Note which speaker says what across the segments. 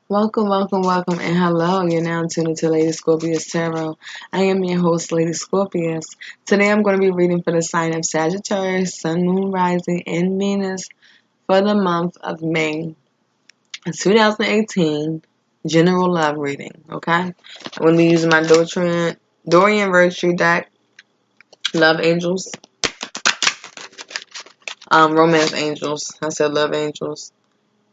Speaker 1: Welcome, welcome, welcome, and hello. You're now tuned into Lady Scorpius Tarot. I am your host, Lady Scorpius. Today I'm going to be reading for the sign of Sagittarius, Sun, Moon, Rising, and Venus for the month of May 2018. General love reading, okay? I'm going to be using my Dorian Virtue deck, Love Angels, Romance Angels. I said Love Angels.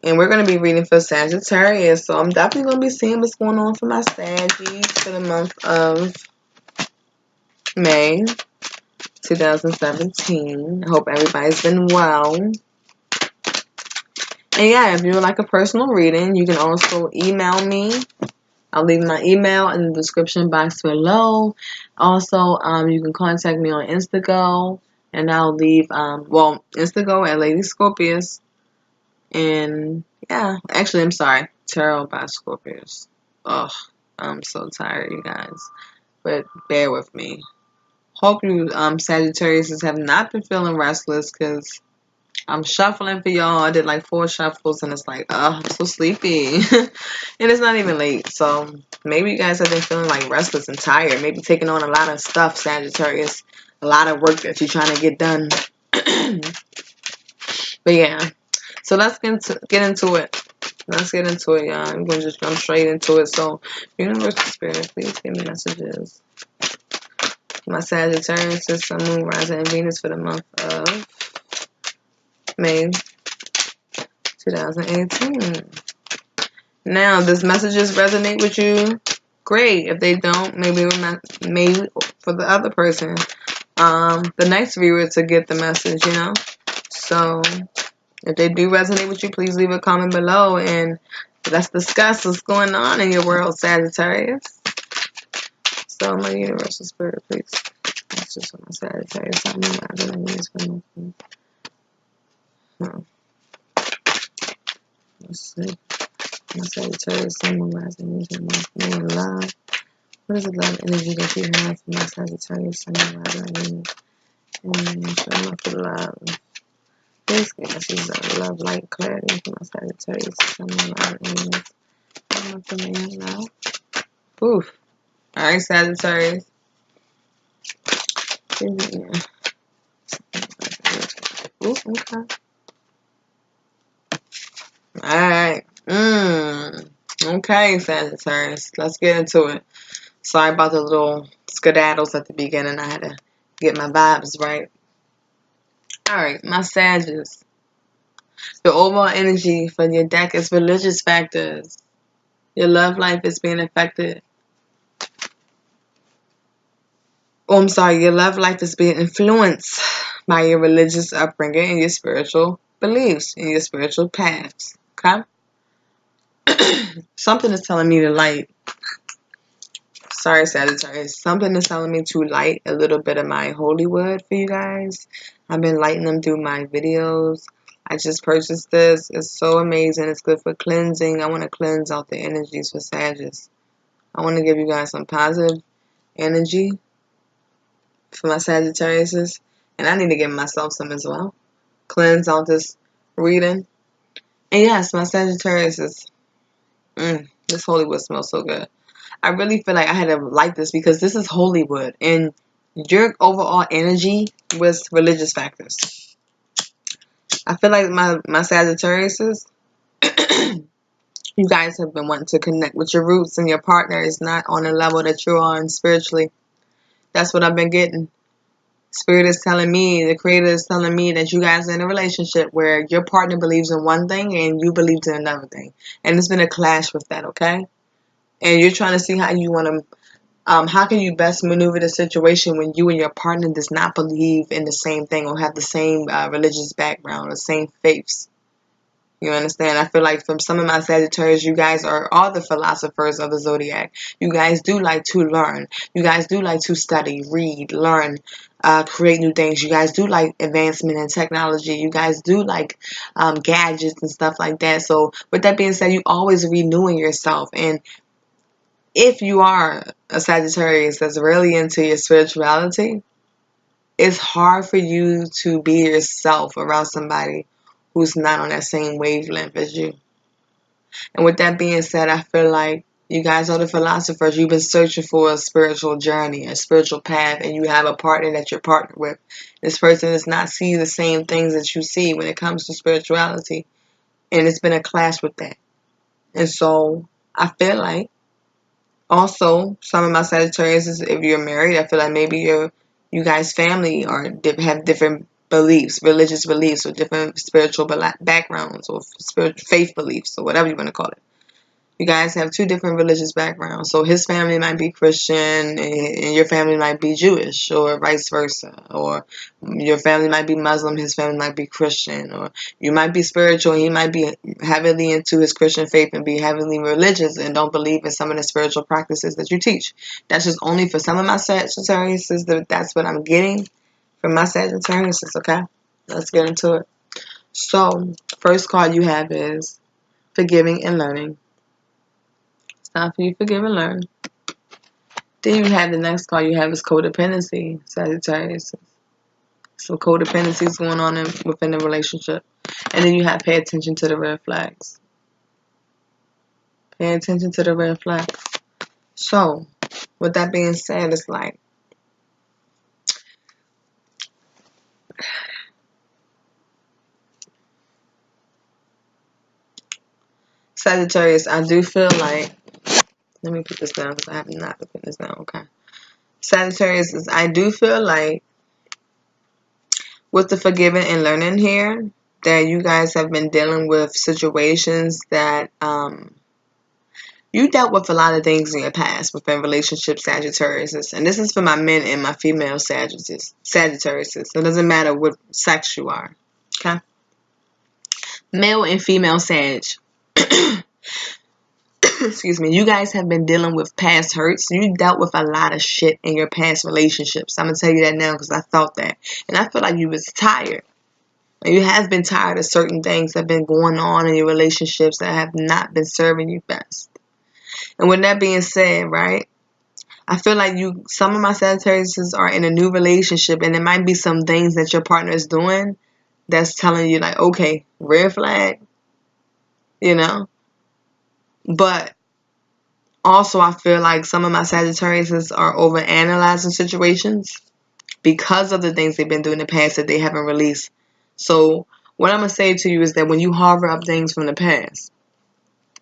Speaker 1: And we're going to be reading for Sagittarius. So I'm definitely going to be seeing what's going on for my Saggies for the month of May 2017. I hope everybody's been well. And yeah, if you would like a personal reading, you can also email me. I'll leave my email in the description box below. Also, you can contact me on Instago. And I'll leave, Instago at Lady Scorpius. And yeah, actually, I'm sorry. Tarot by Scorpius. Ugh, I'm so tired, you guys. But bear with me. Hope you, Sagittarius, have not been feeling restless because I'm shuffling for y'all. I did like 4 shuffles and it's like, I'm so sleepy. And it's not even late. So maybe you guys have been feeling like restless and tired. Maybe taking on a lot of stuff, Sagittarius. A lot of work that you're trying to get done. But yeah. So let's get into it. Let's get into it, y'all. I'm going to just jump straight into it. So, Universal Spirit, please give me messages. My Sagittarius, Sun, Moon, Rising, and Venus for the month of May 2018. Now, does messages resonate with you? Great. If they don't, maybe for the other person, the next viewer to get the message, you know? So, if they do resonate with you, please leave a comment below and let's discuss what's going on in your world, Sagittarius. So, my Universal Spirit, please. That's just what my Sagittarius. I mean, I don't know Let's see. My Sagittarius, Sun, Moon, Rising, Venus, love. What is the love energy that you have for my Sagittarius, Sun, Moon, Rising, Venus? And show me for love. Please give messages of love, light, clarity for my Sagittarius, Sun, Moon, Rising, Venus. Show me for me love. Oof. Alright, Sagittarius. Yeah. Ooh, okay. Alright. Okay, Sagittarius. Let's get into it. Sorry about the little skedaddles at the beginning. I had to get my vibes right. Alright, my Sagittarius. The overall energy for your deck is religious factors. Your love life is being affected. Your love life is being influenced by your religious upbringing and your spiritual beliefs and your spiritual paths. Okay? Something is telling me to light. Sorry, Sagittarius. Something is telling me to light a little bit of my holy wood for you guys. I've been lighting them through my videos. I just purchased this. It's so amazing. It's good for cleansing. I want to cleanse out the energies for Sagittarius. I want to give you guys some positive energy for my Sagittarius. And I need to give myself some as well. Cleanse out this reading. And yes, my Sagittarius is... this holy wood smells so good. I really feel like I had to like this because this is Hollywood and your overall energy was religious factors. I feel like my Sagittarius is, you guys have been wanting to connect with your roots and your partner is not on the level that you're on spiritually. That's what I've been getting. Spirit is telling me, the Creator is telling me that you guys are in a relationship where your partner believes in one thing and you believe in another thing. And it's been a clash with that, okay? And you're trying to see how you want to how can you best maneuver the situation when you and your partner does not believe in the same thing or have the same religious background or same faiths? You understand? I feel like from some of my Sagittarius, you guys are all the philosophers of the zodiac. You guys do like to learn. You guys do like to study, read, learn, create new things. You guys do like advancement in technology. You guys do like gadgets and stuff like that. So with that being said, you always renewing yourself. And if you are a Sagittarius that's really into your spirituality, it's hard for you to be yourself around somebody who's not on that same wavelength as you. And with that being said, I feel like you guys are the philosophers. You've been searching for a spiritual journey, a spiritual path, and you have a partner that you're partnered with. This person does not see the same things that you see when it comes to spirituality, and it's been a clash with that. And so I feel like also some of my Sagittarius is, if you're married, I feel like maybe you guys' family or have different beliefs, religious beliefs, or different spiritual backgrounds, or spiritual faith beliefs, or whatever you want to call it. You guys have two different religious backgrounds. So his family might be Christian and your family might be Jewish, or vice versa. Or your family might be Muslim, his family might be Christian. Or you might be spiritual and he might be heavily into his Christian faith and be heavily religious and don't believe in some of the spiritual practices that you teach. That's just only for some of my Sagittarius. That's what I'm getting from my Sagittarius. Okay? Let's get into it. So, first card you have is forgiving and learning. Time for you to forgive and learn. Then you have the next card you have is codependency, Sagittarius. So codependencies going on within the relationship. And then you have pay attention to the red flags. Pay attention to the red flags. So, with that being said, it's like, Sagittarius, I do feel like, let me put this down because I have not put this down, okay. Sagittarius, I do feel like with the forgiving and learning here, that you guys have been dealing with situations that you dealt with a lot of things in your past within relationships, Sagittarius. And this is for my men and my female Sagittarius. So it doesn't matter what sex you are. Okay? Male and female Sag. Excuse me. You guys have been dealing with past hurts. You dealt with a lot of shit in your past relationships. I'm going to tell you that now because I felt that. And I feel like you was tired. You have been tired of certain things that have been going on in your relationships that have not been serving you best. And with that being said, right, I feel like some of my Sagittarius are in a new relationship, and there might be some things that your partner is doing that's telling you, like, okay, red flag, you know. But also, I feel like some of my Sagittarius are overanalyzing situations because of the things they've been doing in the past that they haven't released. So what I'm going to say to you is that when you harbor up things from the past,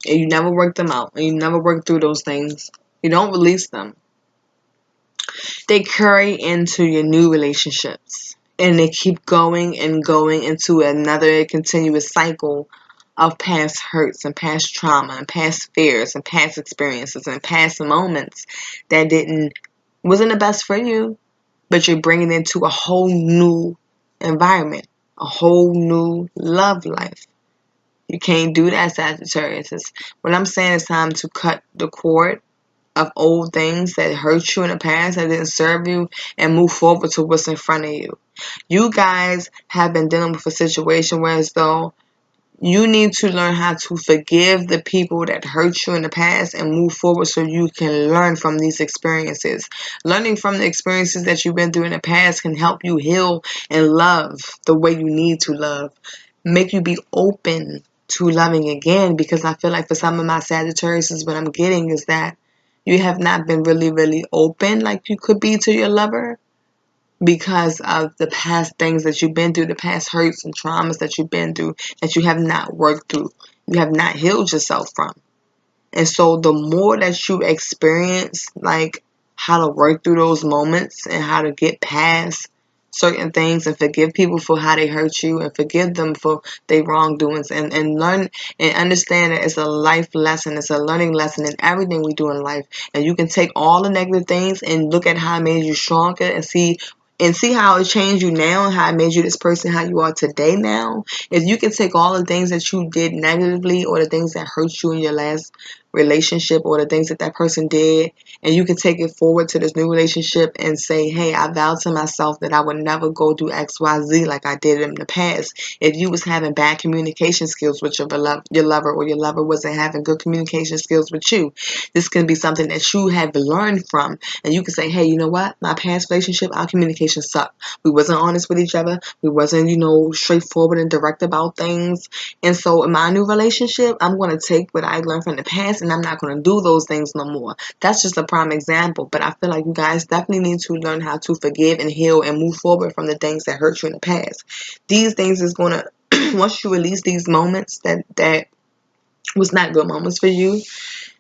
Speaker 1: and you never work them out, and you never work through those things, you don't release them, they carry into your new relationships. And they keep going and going into another continuous cycle of past hurts and past trauma and past fears and past experiences and past moments that wasn't the best for you, but you're bringing into a whole new environment, a whole new love life. You can't do that, Sagittarius. What I'm saying is time to cut the cord of old things that hurt you in the past, that didn't serve you, and move forward to what's in front of you. You guys have been dealing with a situation where as though you need to learn how to forgive the people that hurt you in the past and move forward so you can learn from these experiences. Learning from the experiences that you've been through in the past can help you heal and love the way you need to love. Make you be open to loving again, because I feel like for some of my Sagittarius, what I'm getting is that you have not been really, really open like you could be to your lover because of the past things that you've been through, the past hurts and traumas that you've been through that you have not worked through. You have not healed yourself from. And so the more that you experience, like, how to work through those moments and how to get past certain things and forgive people for how they hurt you and forgive them for their wrongdoings and learn and understand that it's a life lesson, it's a learning lesson in everything we do in life. And you can take all the negative things and look at how it made you stronger and see how it changed you now and how it made you this person how you are today now. If you can take all the things that you did negatively or the things that hurt you in your last relationship or the things that that person did, and you can take it forward to this new relationship and say, hey, I vowed to myself that I would never go do XYZ like I did in the past. If you was having bad communication skills with your lover, or your lover wasn't having good communication skills with you, this can be something that you have learned from, and you can say, hey, you know what, my past relationship, our communication sucked. We wasn't honest with each other. We wasn't, straightforward and direct about things. And so in my new relationship, I'm going to take what I learned from the past, and I'm not going to do those things no more. That's just a prime example. But I feel like you guys definitely need to learn how to forgive and heal and move forward from the things that hurt you in the past. These things is going to, once you release these moments that was not good moments for you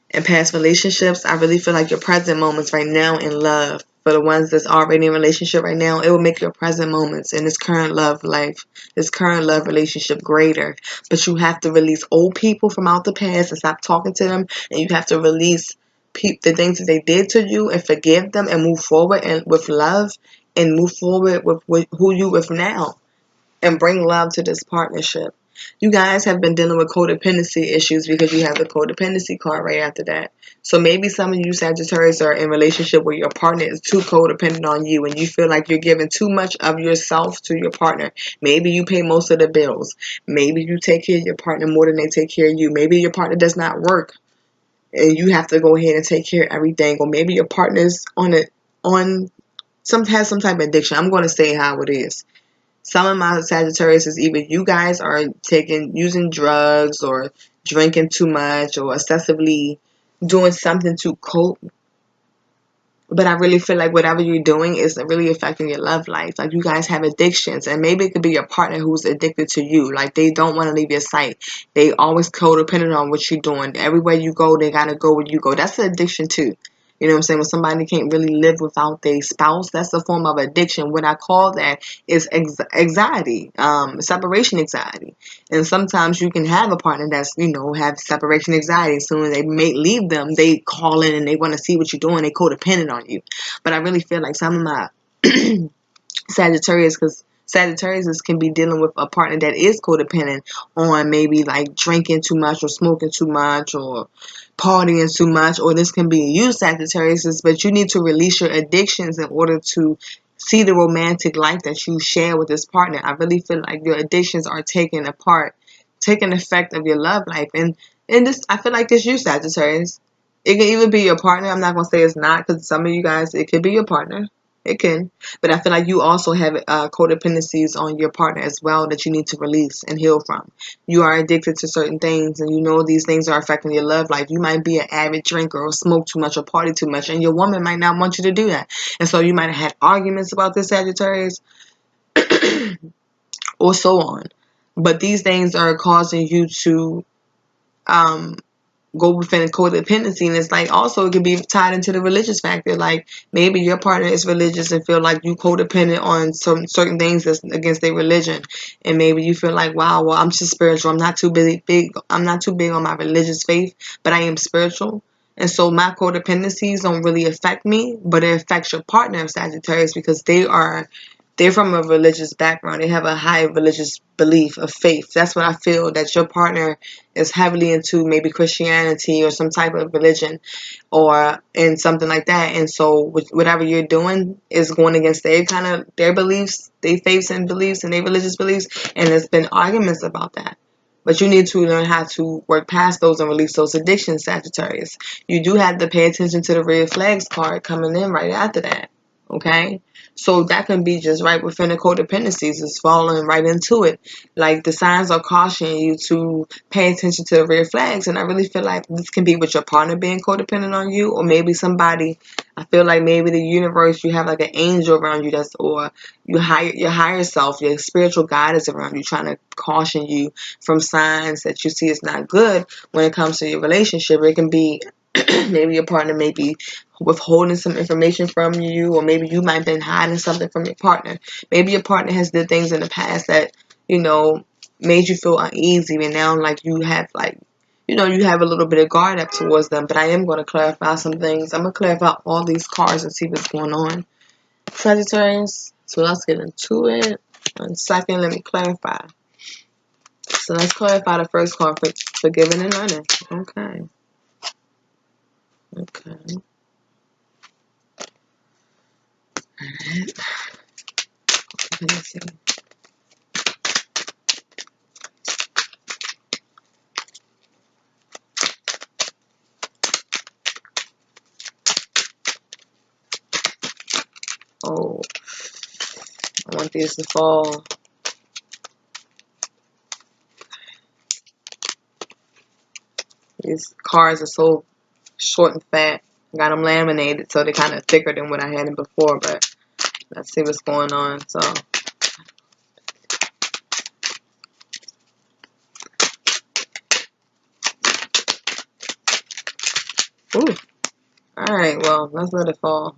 Speaker 1: in past relationships, I really feel like your present moments right now in love, for the ones that's already in a relationship right now, it will make your present moments in this current love life, this current love relationship greater. But you have to release old people from out the past and stop talking to them, and you have to release the things that they did to you and forgive them and move forward and with love, and move forward with who you with now, and bring love to this partnership. You guys have been dealing with codependency issues because you have the codependency card right after that. So maybe some of you Sagittarius are in a relationship where your partner is too codependent on you, and you feel like you're giving too much of yourself to your partner. Maybe you pay most of the bills. Maybe you take care of your partner more than they take care of you. Maybe your partner does not work and you have to go ahead and take care of everything. Or maybe your partner's has some type of addiction. I'm going to say how it is. Some of my Sagittarius is either you guys are using drugs or drinking too much or excessively doing something to cope. But I really feel like whatever you're doing is really affecting your love life. Like, you guys have addictions, and maybe it could be your partner who's addicted to you. Like, they don't want to leave your sight. They always codependent on what you're doing. Everywhere you go, they got to go where you go. That's an addiction too. You know what I'm saying? When somebody can't really live without their spouse, that's a form of addiction. What I call that is anxiety, separation anxiety. And sometimes you can have a partner that's, have separation anxiety. As soon as they may leave them, they call in and they want to see what you're doing. They codependent on you. But I really feel like some of my Sagittarius, because Sagittarius can be dealing with a partner that is codependent on maybe like drinking too much or smoking too much or partying too much, or this can be you Sagittarius, but you need to release your addictions in order to see the romantic life that you share with this partner. I really feel like your addictions are taking effect of your love life, and this, I feel like it's you Sagittarius. It can even be your partner. I'm not gonna say it's not, because some of you guys, it could be your partner. It can. But I feel like you also have codependencies on your partner as well that you need to release and heal from. You are addicted to certain things, and you know these things are affecting your love life. You might be an avid drinker or smoke too much or party too much, and your woman might not want you to do that. And so you might have had arguments about this, Sagittarius, or so on. But these things are causing you to go within codependency, and it's like also it can be tied into the religious factor. Like, maybe your partner is religious and feel like you codependent on some certain things that's against their religion, and maybe you feel like, wow, well, I'm just spiritual. I'm not too big on my religious faith, but I am spiritual. And so my codependencies don't really affect me, but it affects your partner of Sagittarius, because they're from a religious background. They have a high religious belief of faith. That's what I feel, that your partner is heavily into maybe Christianity or some type of religion or in something like that. And so whatever you're doing is going against their beliefs, their faiths and beliefs and their religious beliefs. And there's been arguments about that. But you need to learn how to work past those and release those addictions, Sagittarius. You do have to pay attention to the red flags card coming in right after that. Okay? So that can be just right within the codependencies. It's falling right into it. Like, the signs are cautioning you to pay attention to the red flags. And I really feel like this can be with your partner being codependent on you, or maybe somebody. I feel like maybe the universe, you have like an angel around you or your higher self, your spiritual guide is around you, trying to caution you from signs that you see is not good when it comes to your relationship. It can be maybe your partner may be withholding some information from you, or maybe you might have been hiding something from your partner. Maybe your partner has did things in the past that, made you feel uneasy, and now you have you have a little bit of guard up towards them. But I am going to clarify some things. I'm going to clarify all these cards and see what's going on, Sagittarius. So let's get into it. 1 second, let me clarify. So let's clarify the first card, for forgiving and learning. Okay. Okay. Let me see. Oh, I want these to fall. These cards are so short and fat. I got them laminated, so they're kind of thicker than what I had them before, but let's see what's going on. So, ooh. Alright, well, let's let it fall.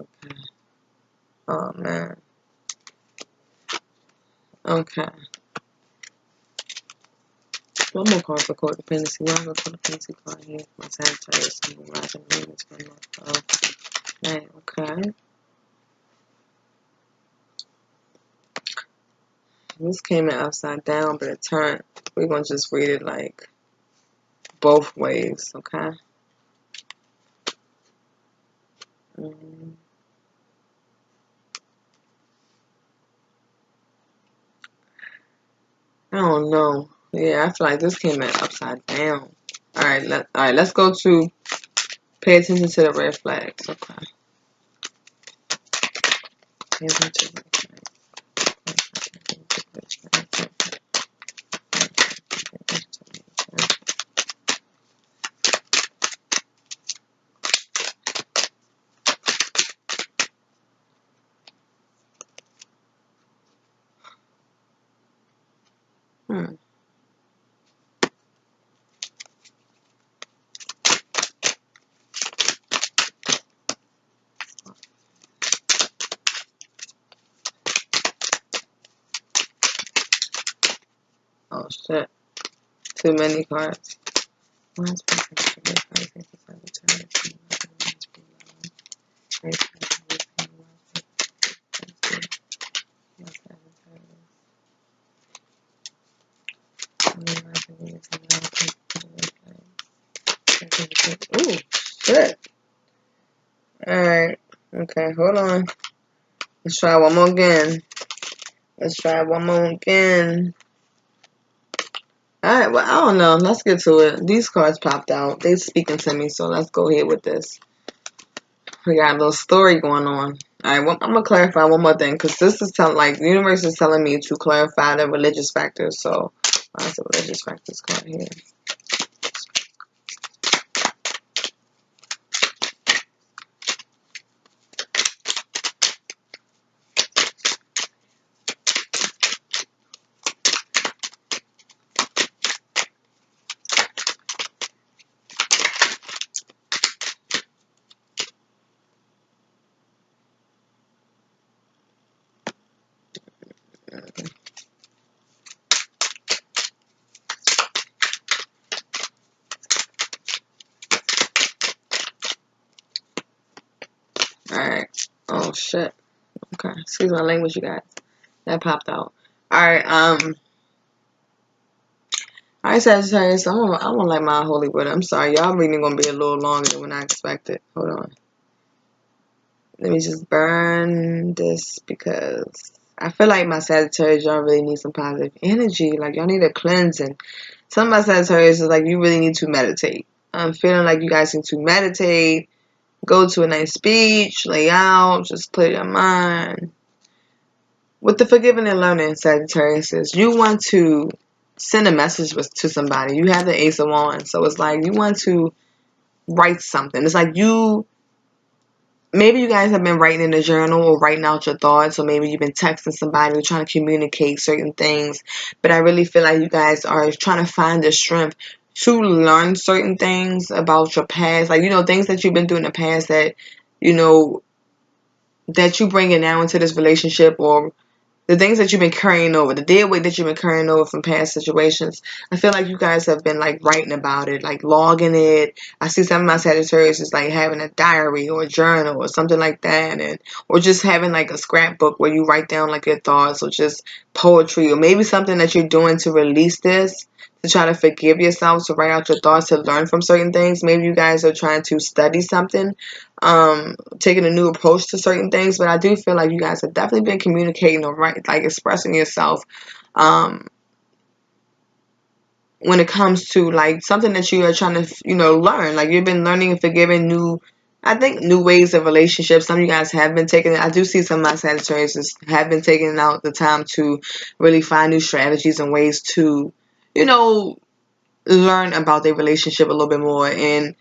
Speaker 1: Okay. Oh, man. Okay. One more card for codependency. One more codependency card here. My Saggitarius. I'm rising movements from my Right, okay. This came in upside down, but it turned. We're going to just read it like both ways, okay? I don't know. Yeah, I feel like this came in upside down. Alright, let's go to pay attention to the red flags. Okay. Pay attention to the red flags. Oh shit. Too many cards. Ooh, shit. Alright. Okay, hold on. Let's try one more again. Alright, well, I don't know. Let's get to it. These cards popped out. They speaking to me, so let's go ahead with this. We got a little story going on. Alright, well, I'm going to clarify one more thing, because this is telling, like, the universe is telling me to clarify the religious factors, so what's the religious factors card here? Alright. Oh, shit. Okay. Excuse my language, you guys. That popped out. Alright, alright, Sagittarius. I'm gonna like my holy word. I'm sorry. Y'all reading gonna be a little longer than when I expected. Hold on. Let me just burn this because I feel like my Sagittarius, y'all really need some positive energy. Like, y'all need a cleansing. Some of my Sagittarius is like, you really need to meditate. I'm feeling like you guys need to meditate. Go to a nice beach, lay out, just clear your mind. With the forgiving and learning, Sagittarius, is you want to send a message to somebody. You have the Ace of Wands, so it's like you want to write something. It's like maybe you guys have been writing in a journal or writing out your thoughts, or maybe you've been texting somebody or trying to communicate certain things. But I really feel like you guys are trying to find the strength to learn certain things about your past. Like, things that you've been through in the past that, that you bring it now into this relationship, or the things that you've been carrying over, the dead weight that you've been carrying over from past situations. I feel like you guys have been like writing about it, like logging it. I see some of my Sagittarius is like having a diary or a journal or something like that, or just having like a scrapbook where you write down like your thoughts, or just poetry, or maybe something that you're doing to release this, to try to forgive yourself, to write out your thoughts, to learn from certain things. Maybe you guys are trying to study something, taking a new approach to certain things. But I do feel like you guys have definitely been communicating or like expressing yourself when it comes to like something that you are trying to, learn. Like you've been learning and forgiving new ways of relationships. Some of you guys have been taking it. I do see some of my Sagittarius have been taking out the time to really find new strategies and ways to, learn about their relationship a little bit more and,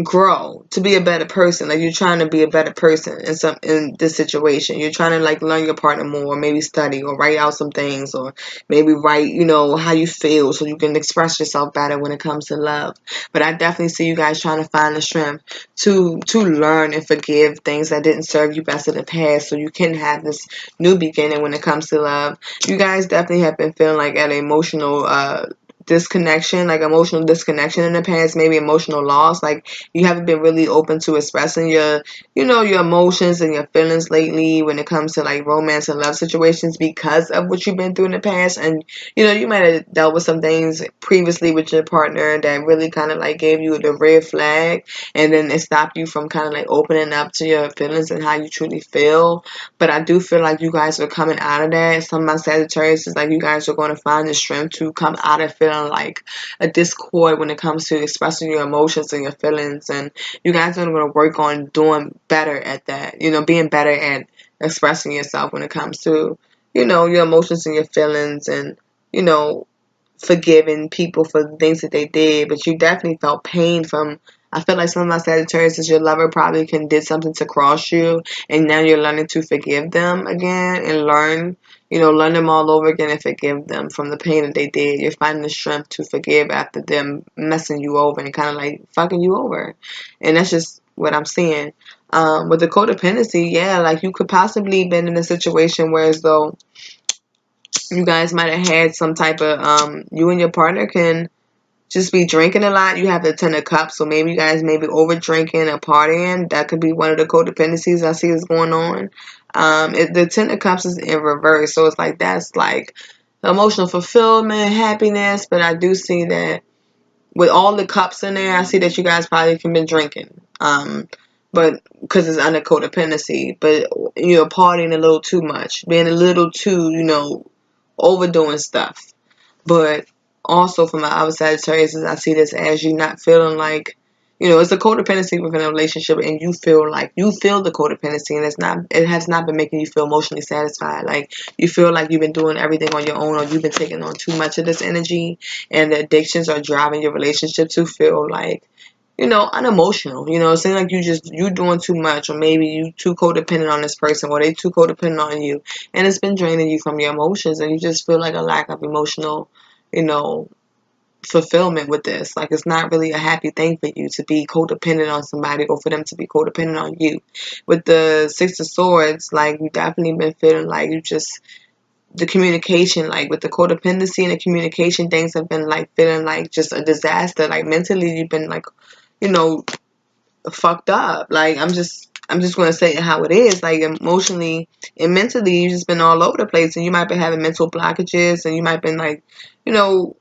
Speaker 1: grow to be a better person. Like you're trying to be a better person in this situation. You're trying to like learn your partner more, maybe study or write out some things, or maybe write, how you feel so you can express yourself better when it comes to love. But I definitely see you guys trying to find the strength to learn and forgive things that didn't serve you best in the past, so you can have this new beginning when it comes to love. You guys definitely have been feeling like at an emotional disconnection, like emotional disconnection in the past, maybe emotional loss. Like you haven't been really open to expressing your emotions and your feelings lately when it comes to like romance and love situations because of what you've been through in the past. And you might have dealt with some things previously with your partner that really kind of like gave you the red flag, and then it stopped you from kind of like opening up to your feelings and how you truly feel. But I do feel like you guys are coming out of that. Some of my Sagittarius is like you guys are going to find the strength to come out of feeling like a discord when it comes to expressing your emotions and your feelings. And you guys are going to work on doing better at that, being better at expressing yourself when it comes to, your emotions and your feelings, and, forgiving people for the things that they did. But you definitely felt pain from, I feel like some of my Sagittarius is your lover probably did something to cross you, and now you're learning to forgive them again and learn them all over again and forgive them from the pain that they did. You're finding the strength to forgive after them messing you over and kind of like fucking you over. And that's just what I'm seeing. With the codependency, yeah, like you could possibly been in a situation where as though you guys might have had some type of, you and your partner can just be drinking a lot. You have the 10 of cups, so maybe you guys may be over drinking or partying. That could be one of the codependencies I see is going on. The 10 of cups is in reverse, so it's like that's like emotional fulfillment, happiness. But I do see that with all the cups in there, I see that you guys probably can been drinking. But because it's under codependency, but partying a little too much, being a little too, overdoing stuff. But also for my other Sagittarius, I see this as you not feeling like, it's a codependency within a relationship, and you feel the codependency, and it has not been making you feel emotionally satisfied. Like you feel like you've been doing everything on your own, or you've been taking on too much of this energy, and the addictions are driving your relationship to feel like, unemotional. It seems like you doing too much, or maybe you too codependent on this person, or they too codependent on you, and it's been draining you from your emotions, and you just feel like a lack of emotional, you know, fulfillment with this. Like it's not really a happy thing for you to be codependent on somebody, or for them to be codependent on you. With the 6 of Swords, like you definitely been feeling like you just the communication, like with the codependency and the communication, things have been like feeling like just a disaster. Like mentally, you've been like, you know, fucked up. Like I'm just gonna say it how it is. Like emotionally and mentally, you just been all over the place, and you might be having mental blockages, and you might been like, you know,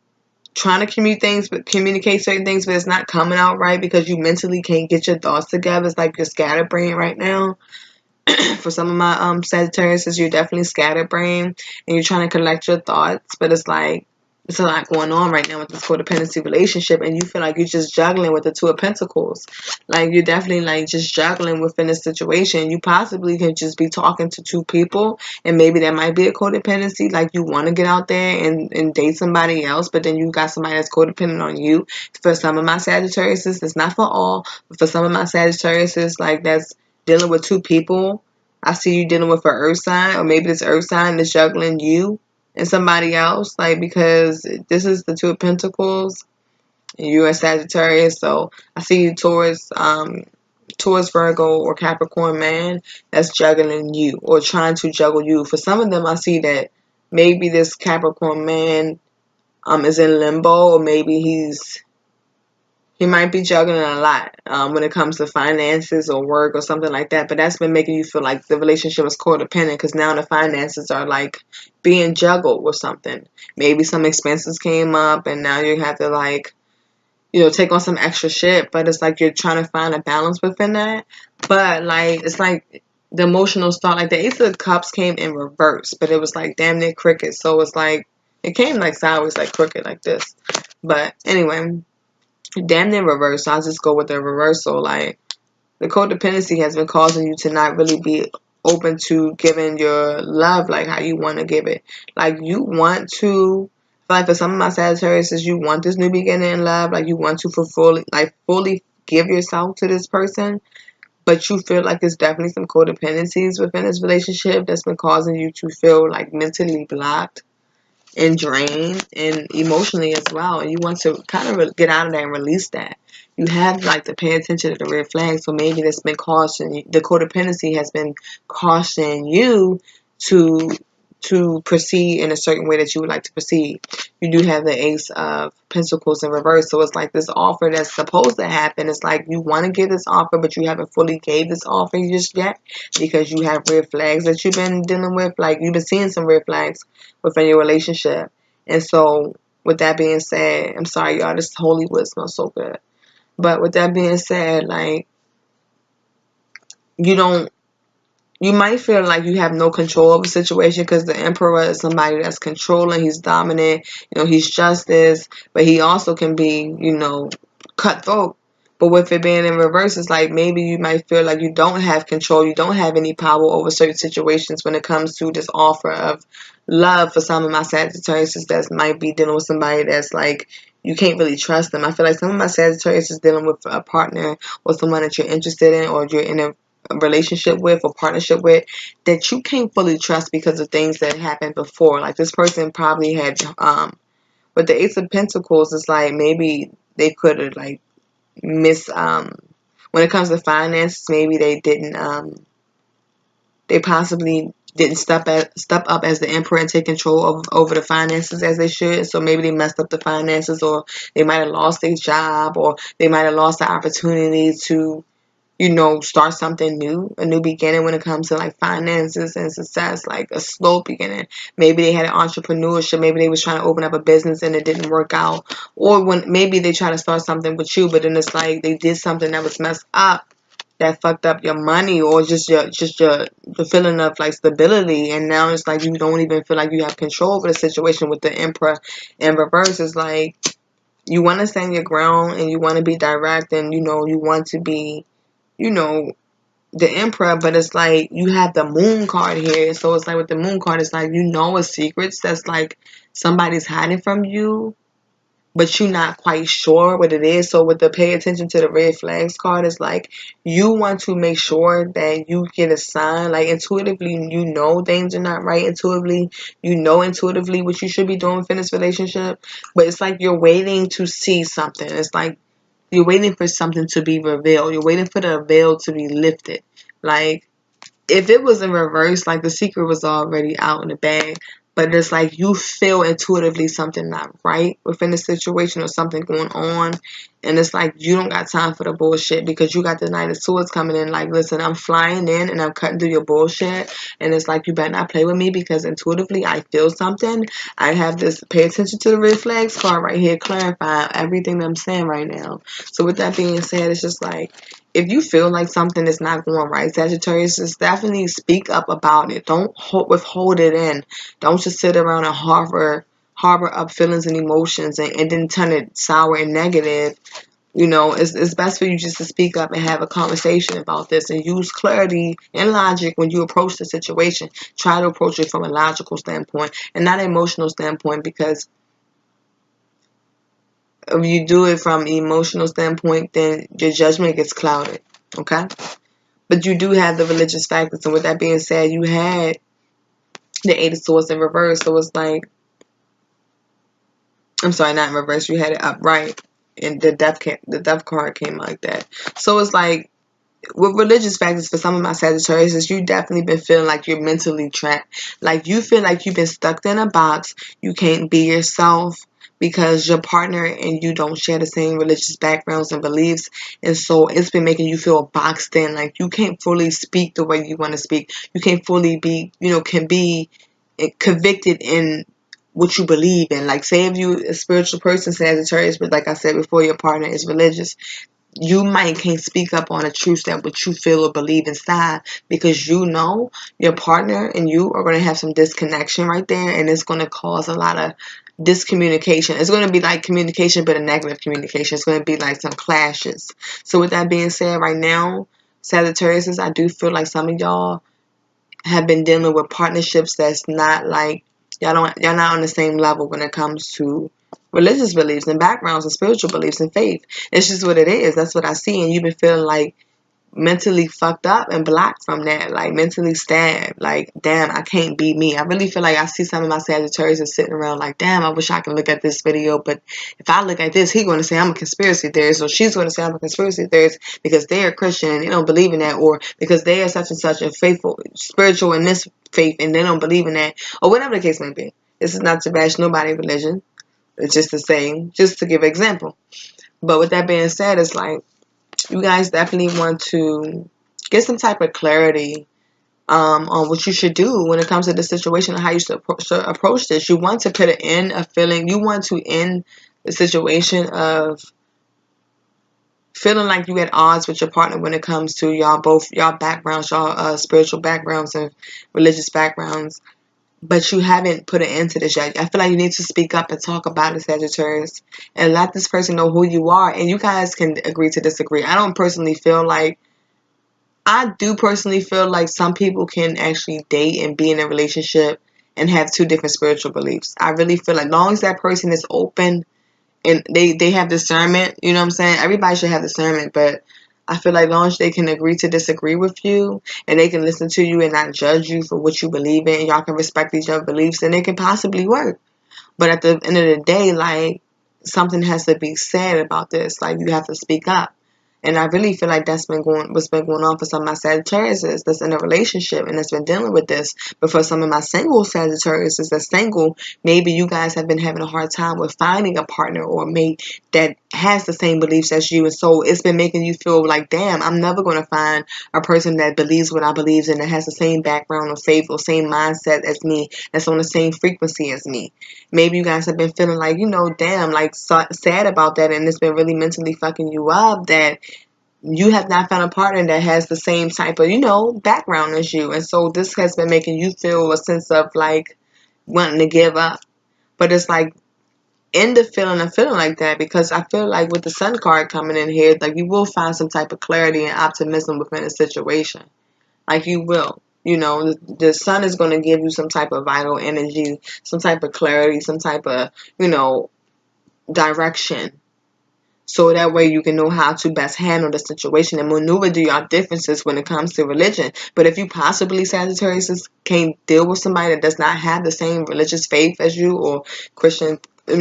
Speaker 1: trying to communicate certain things, but it's not coming out right because you mentally can't get your thoughts together. It's like you're scatterbrained right now. For some of my Sagittarius, you're definitely scatterbrained, and you're trying to collect your thoughts, but it's like it's a lot going on right now with this codependency relationship, and you feel like you're just juggling with the 2 of Pentacles. Like you're definitely like just juggling within this situation. You possibly can just be talking to 2 people, and maybe that might be a codependency. Like you want to get out there and date somebody else, but then you got somebody that's codependent on you. For some of my Sagittarius, it's not for all, but for some of my Sagittarius, like that's dealing with 2 people. I see you dealing with an earth sign, or maybe this earth sign is juggling you and somebody else, like because this is the 2 of Pentacles, and you're a Sagittarius, so I see you towards Virgo or Capricorn man that's juggling you or trying to juggle you. For some of them, I see that maybe this Capricorn man is in limbo, or maybe He might be juggling a lot when it comes to finances or work or something like that. But that's been making you feel like the relationship is codependent because now the finances are like being juggled with something. Maybe some expenses came up and now you have to like, you know, take on some extra shit. But it's like you're trying to find a balance within that. But like, it's like the emotional start. Like the Ace of Cups came in reverse, but it was like damn near crooked. So it's like, it came like sideways, like crooked, like this. But anyway, damn near reverse. So I'll just go with the reversal. Like the codependency has been causing you to not really be open to giving your love like how you want to give it. Like you want to, like for some of my Sagittarius, you want this new beginning in love. Like you want to fully give yourself to this person, but you feel like there's definitely some codependencies within this relationship that's been causing you to feel like mentally blocked and drained and emotionally as well, and you want to kind of get out of that and release that. You have like to pay attention to the red flags. So maybe that's been cautioning, the codependency has been cautioning you to proceed in a certain way that you would like to proceed. You do have the Ace of Pentacles in reverse, so it's like this offer that's supposed to happen. It's like you want to give this offer, but you haven't fully gave this offer just yet because you have red flags that you've been dealing with. Like you've been seeing some red flags within your relationship, and so with that being said, I'm sorry, y'all. This holy wood smells so good. But with that being said, like you don't you might feel like you have no control of the situation because the emperor is somebody that's controlling. He's dominant. You know, he's justice, but he also can be, you know, cutthroat. But with it being in reverse, it's like maybe you might feel like you don't have control. You don't have any power over certain situations when it comes to this offer of love for some of my Sagittarius that might be dealing with somebody that's like you can't really trust them. I feel like some of my Sagittarius is dealing with a partner or someone that you're interested in or you're in a relationship with or partnership with that you can't fully trust because of things that happened before. Like this person probably had with the Ace of Pentacles, it's like maybe they could have like when it comes to finances, maybe they possibly didn't step up as the emperor and take control over the finances as they should. So maybe they messed up the finances, or they might have lost their job, or they might have lost the opportunity to, you know, start something new, a new beginning when it comes to like finances and success, like a slow beginning. Maybe they had an entrepreneurship, maybe they was trying to open up a business and it didn't work out. Or when maybe they try to start something with you, but then it's like they did something that was messed up that fucked up your money or just your the feeling of like stability, and now it's like you don't even feel like you have control over the situation with the emperor in reverse. It's like you want to stand your ground and you want to be direct, and you know you want to be, you know, the emperor, but it's like you have the moon card here. So it's like with the moon card, it's like you know it's secrets that's like somebody's hiding from you, but you're not quite sure what it is. So with the pay attention to the red flags card, it's like you want to make sure that you get a sign. Like intuitively, you know things are not right. Intuitively, you know intuitively what you should be doing within this relationship, but it's like you're waiting to see something. It's like you're waiting for something to be revealed. You're waiting for the veil to be lifted. Like, if it was in reverse, like the secret was already out in the bag, but it's like you feel intuitively something not right within the situation or something going on, and it's like you don't got time for the bullshit because you got the Knight of Swords coming in like, listen, I'm flying in and I'm cutting through your bullshit, and it's like you better not play with me because intuitively I feel something. I have this pay attention to the red flags card right here clarifying everything that I'm saying right now. So with that being said, it's just like if you feel like something is not going right, Sagittarius, just definitely speak up about it. Don't withhold it in. Don't just sit around and harbor up feelings and emotions and then turn it sour and negative. You know, it's best for you just to speak up and have a conversation about this and use clarity and logic when you approach the situation. Try to approach it from a logical standpoint and not an emotional standpoint, because if you do it from an emotional standpoint, then your judgment gets clouded. Okay? But you do have the religious factors. And with that being said, you had the Eight of Swords in reverse. So it's like, I'm sorry, not in reverse. You had it upright. And the death card came like that. So it's like, with religious factors, for some of my Sagittarius, you definitely been feeling like you're mentally trapped. Like you feel like you've been stuck in a box. You can't be yourself. because your partner and you don't share the same religious backgrounds and beliefs, and so it's been making you feel boxed in, like you can't fully speak the way you want to speak. You can't fully be, can be convicted in what you believe in. Like, say if you a spiritual person, Sagittarius, but like I said before, your partner is religious, you might can't speak up on a truth that what you feel or believe inside, because your partner and you are going to have some disconnection right there, and it's going to cause a lot of discommunication. It's going to be like communication, but a negative communication. It's going to be like some clashes. So with that being said, right now, Sagittarius, I do feel like some of y'all have been dealing with partnerships that's not like, y'all not on the same level when it comes to religious beliefs and backgrounds and spiritual beliefs and faith. It's just what it is. That's what I see. And you've been feeling like mentally fucked up and blocked from that, like mentally stabbed, like damn, I can't be me. I really feel like I see some of my Sagittarius is sitting around like, damn, I wish I could look at this video, but if I look at this, he's going to say I'm a conspiracy theorist, or she's going to say I'm a conspiracy theorist because they are Christian and they don't believe in that, or because they are such and such a faithful spiritual in this faith and they don't believe in that, or whatever the case may be. This is not to bash nobody's religion. It's just the same, just to give an example. But with that being said, it's like you guys definitely want to get some type of clarity on what you should do when it comes to this situation and how you should approach this. You want to put it in a feeling. You want to end the situation of feeling like you at odds with your partner when it comes to y'all backgrounds, y'all spiritual backgrounds and religious backgrounds. But you haven't put an end to this yet. I feel like you need to speak up and talk about it, Sagittarius, and let this person know who you are. And you guys can agree to disagree. I do personally feel like some people can actually date and be in a relationship and have two different spiritual beliefs. I really feel like as long as that person is open and they have discernment, you know what I'm saying? Everybody should have discernment, but I feel like as long as they can agree to disagree with you and they can listen to you and not judge you for what you believe in, and y'all can respect each other's beliefs, then it can possibly work. But at the end of the day, like, something has to be said about this. Like, you have to speak up. And I really feel like what's been going on for some of my Sagittarius that's in a relationship and that's been dealing with this. But for some of my single Sagittarius that's single, maybe you guys have been having a hard time with finding a partner or mate that has the same beliefs as you. And so it's been making you feel like, damn, I'm never going to find a person that believes what I believe in, that has the same background or faith or same mindset as me, that's on the same frequency as me. Maybe you guys have been feeling like, damn, like sad about that, and it's been really mentally fucking you up that you have not found a partner that has the same type of, background as you. And so this has been making you feel a sense of like wanting to give up. But it's like, end the feeling of feeling like that, because I feel like with the Sun card coming in here, like you will find some type of clarity and optimism within the situation. Like you will. The Sun is going to give you some type of vital energy, some type of clarity, some type of, direction. So that way you can know how to best handle the situation and maneuver through your differences when it comes to religion. But if you possibly, Sagittarius, can't deal with somebody that does not have the same religious faith as you, or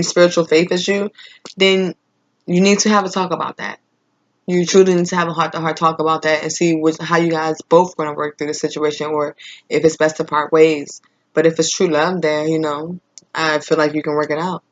Speaker 1: spiritual faith as you, then you need to have a talk about that. You truly need to have a heart-to-heart talk about that and see how you guys both going to work through the situation, or if it's best to part ways. But if it's true love there, I feel like you can work it out.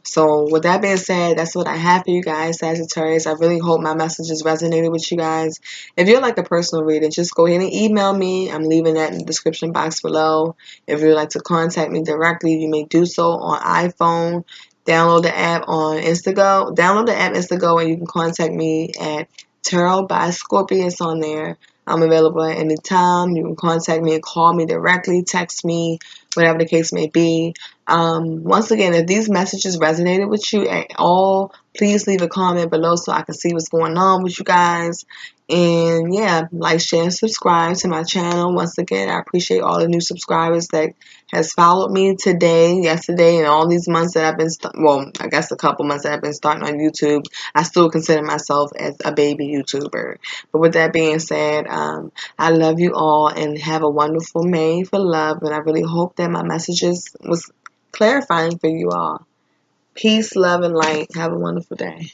Speaker 1: So with that being said, that's what I have for you guys, Sagittarius. I really hope my messages resonated with you guys. If you'd like a personal reading, just go ahead and email me. I'm leaving that in the description box below. If you'd like to contact me directly, you may do so on iPhone. Download the app on Instago. Download the app Instago, and you can contact me at Tarot by Scorpius on there. I'm available at any time. You can contact me and call me directly, text me, whatever the case may be. Once again, if these messages resonated with you at all, please leave a comment below so I can see what's going on with you guys. And yeah, like, share, and subscribe to my channel. Once again, I appreciate all the new subscribers that has followed me today, yesterday, and all these months that I've been, I guess a couple months that I've been starting on YouTube. I still consider myself as a baby YouTuber. But with that being said, I love you all and have a wonderful May for love. And I really hope that my messages was clarifying for you all. Peace, love, and light. Have a wonderful day.